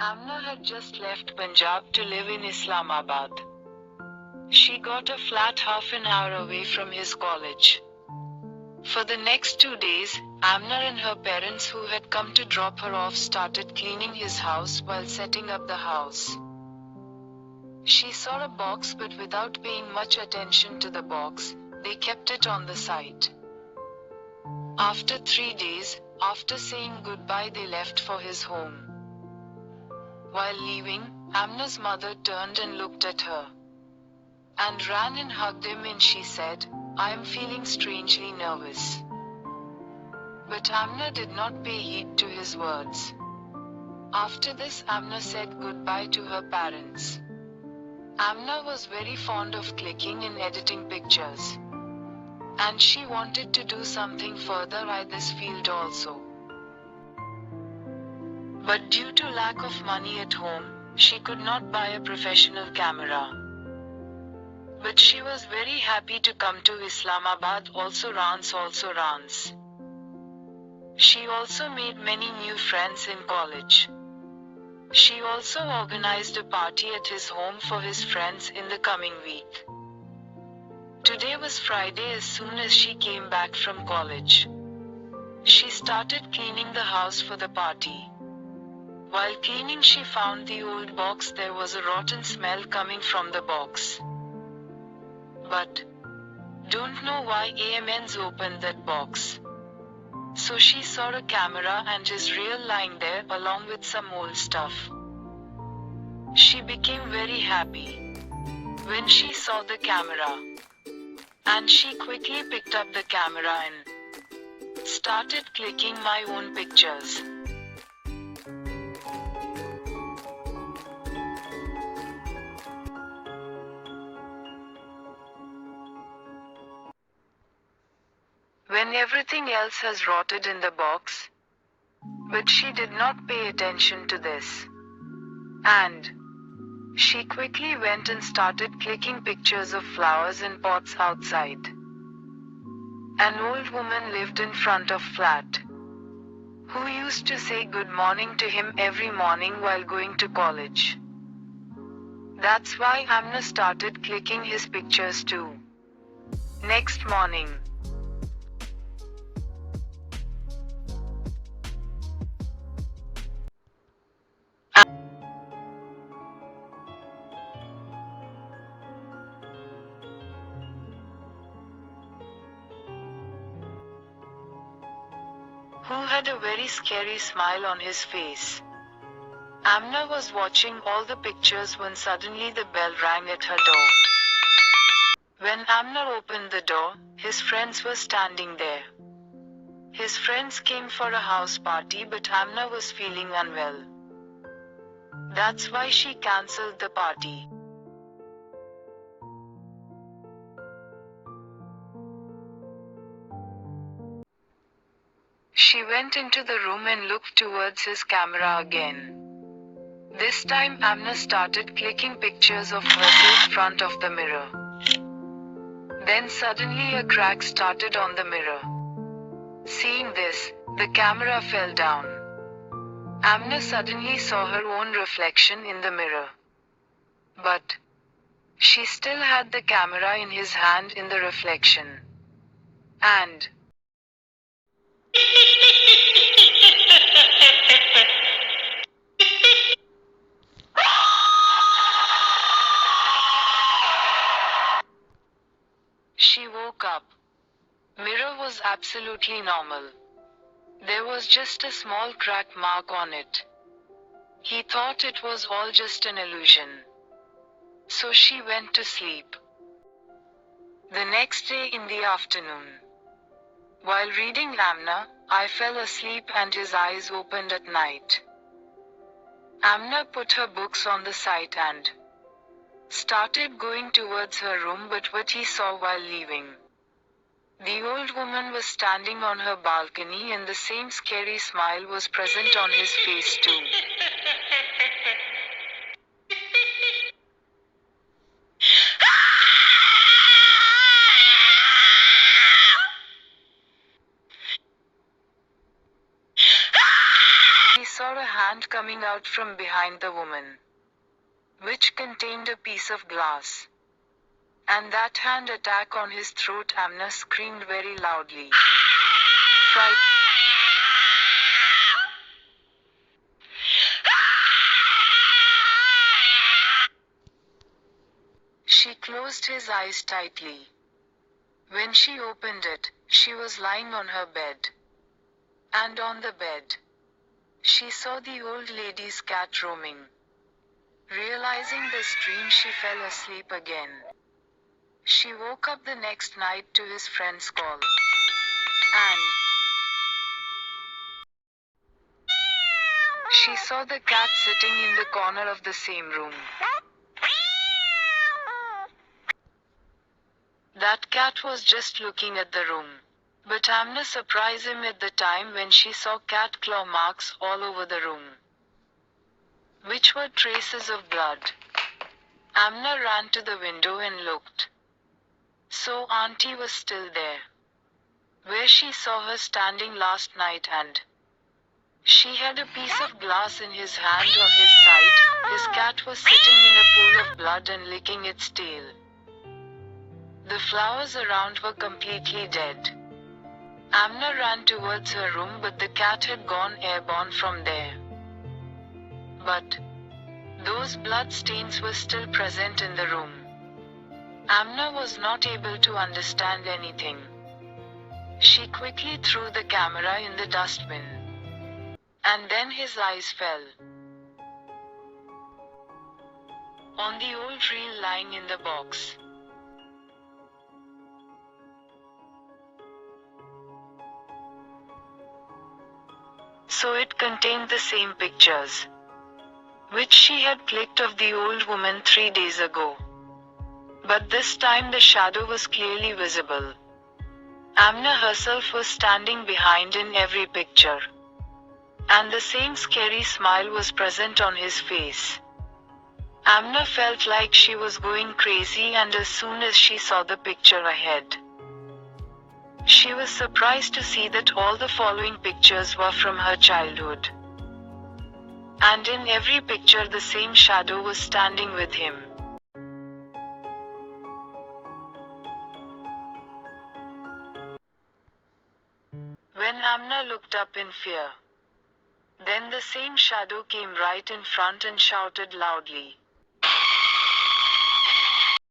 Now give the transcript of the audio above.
Amna had just left Punjab to live in Islamabad. She got a flat half an hour away from his college. For the next 2 days, Amna and her parents who had come to drop her off started cleaning his house while setting up the house. She saw a box, but without paying much attention to the box, they kept it on the side. After 3 days, after saying goodbye, they left for his home. While leaving, Amna's mother turned and looked at her and ran and hugged him, and she said, "I am feeling strangely nervous." But Amna did not pay heed to his words. After this, Amna said goodbye to her parents. Amna was very fond of clicking and editing pictures, and she wanted to do something further in this field also. But due to lack of money at home, she could not buy a professional camera. But she was very happy to come to Islamabad, also Rans. She also made many new friends in college. She also organized a party at his home for his friends in the coming week. Today was Friday. As soon as she came back from college, she started cleaning the house for the party. While cleaning, she found the old box. There was a rotten smell coming from the box. But don't know why AMNs opened that box. So she saw a camera and his reel lying there along with some old stuff. She became very happy when she saw the camera, and she quickly picked up the camera and started clicking my own pictures. When everything else has rotted in the box. But she did not pay attention to this. And she quickly went and started clicking pictures of flowers in pots outside. An old woman lived in front of flat, who used to say good morning to him every morning while going to college. That's why Amna started clicking his pictures too. Next morning, who had a very scary smile on his face. Amna was watching all the pictures when suddenly the bell rang at her door. When Amna opened the door, his friends were standing there. His friends came for a house party, but Amna was feeling unwell. That's why she cancelled the party. She went into the room and looked towards his camera again. This time Amna started clicking pictures of herself in front of the mirror. Then suddenly a crack started on the mirror. Seeing this, the camera fell down. Amna suddenly saw her own reflection in the mirror. But she still had the camera in his hand in the reflection. And she woke up. Mirror was absolutely normal. There was just a small crack mark on it. He thought it was all just an illusion. So she went to sleep. The next day in the afternoon, while reading Amna, I fell asleep and his eyes opened at night. Amna put her books on the side and started going towards her room, but what he saw while leaving, the old woman was standing on her balcony and the same scary smile was present on his face too. she saw a hand coming out from behind the woman, which contained a piece of glass. And that hand attack on his throat. Amna screamed very loudly. Fright. She closed his eyes tightly. When she opened it, she was lying on her bed. And on the bed, she saw the old lady's cat roaming. Realizing this dream, she fell asleep again. She woke up the next night to his friend's call. And she saw the cat sitting in the corner of the same room. That cat was just looking at the room. But Amna surprised him at the time when she saw cat claw marks all over the room, which were traces of blood. Amna ran to the window and looked. So Auntie was still there, where she saw her standing last night, and she had a piece of glass in his hand on his side. His cat was sitting in a pool of blood and licking its tail. The flowers around were completely dead. Amna ran towards her room, but the cat had gone airborne from there. But those blood stains were still present in the room. Amna was not able to understand anything. She quickly threw the camera in the dustbin. And then his eyes fell on the old reel lying in the box. So it contained the same pictures, which she had clicked of the old woman 3 days ago. But this time the shadow was clearly visible. Amna herself was standing behind in every picture. And the same scary smile was present on his face. Amna felt like she was going crazy, and as soon as she saw the picture ahead, she was surprised to see that all the following pictures were from her childhood. And in every picture the same shadow was standing with him. When Amna looked up in fear, then the same shadow came right in front and shouted loudly,